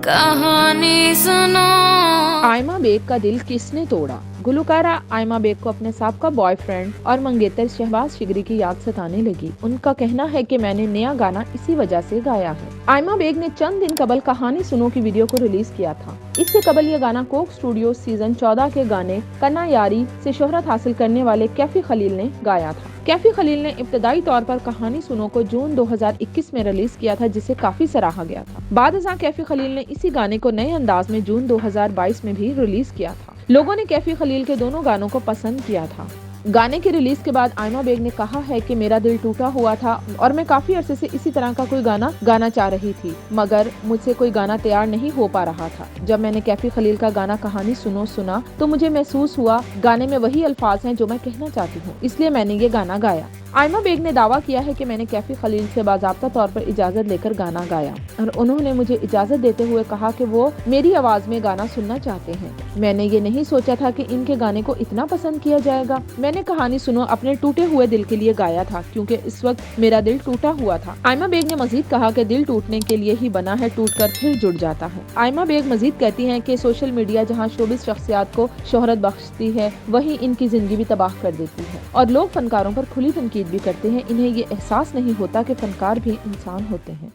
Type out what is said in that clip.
कहानी सुनो। आयमा बेग का दिल किसने तोड़ा? गुलकारा आयमा बेग को अपने साबका बॉयफ्रेंड और मंगेतर शहबाज शिगरी की याद सताने लगी। उनका कहना है कि मैंने नया गाना इसी वजह से गाया है। आयमा बेग ने चंद दिन कबल कहानी सुनो की वीडियो को रिलीज किया था। इससे कबल ये गाना कोक स्टूडियो सीजन 14 के गाने कन्ना यारी से शोहरत हासिल करने वाले कैफी खलील ने गाया था। कैफी खलील ने इब्तदाई तौर पर कहानी सुनो को जून 2021 में रिलीज किया था, जिसे काफी सराहा गया था। बाद अज़ां कैफी खलील ने इसी गाने को नए अंदाज में जून 2022 में भी रिलीज किया था। लोगों ने कैफी खलील के दोनों गानों को पसंद किया था। गाने की रिलीज के बाद आयमा बेग ने कहा है कि मेरा दिल टूटा हुआ था और मैं काफी अरसे से इसी तरह का कोई गाना गाना चाह रही थी, मगर मुझसे कोई गाना तैयार नहीं हो पा रहा था। जब मैंने कैफी खलील का गाना कहानी सुनो सुना तो मुझे महसूस हुआ गाने में वही अल्फाज हैं जो मैं कहना चाहती हूँ, इसलिए मैंने ये गाना गाया। आयमा बेग ने दावा किया है कि मैंने कैफी खलील से बाज़ाब्ता तौर पर इजाजत लेकर गाना गाया और उन्होंने मुझे इजाजत देते हुए कहा कि वो मेरी आवाज में गाना सुनना चाहते हैं। मैंने ये नहीं सोचा था कि इनके गाने को इतना पसंद किया जाएगा। मैंने कहानी सुनो अपने टूटे हुए दिल के लिए गाया था, क्योंकि इस वक्त मेरा दिल टूटा हुआ था। आयमा बेग ने मजीद कहा कि दिल टूटने के लिए ही बना है, टूटकर फिर जुड़ जाता है। आयमा बेग मजीद कहती हैं कि सोशल मीडिया जहां शोबिस शख्सियात को शोहरत बख्शती है, वहीं इनकी जिंदगी भी तबाह कर देती है और लोग फनकारों पर खुली तनकीद भी करते हैं। इन्हें ये एहसास नहीं होता कि फनकार भी इंसान होते हैं।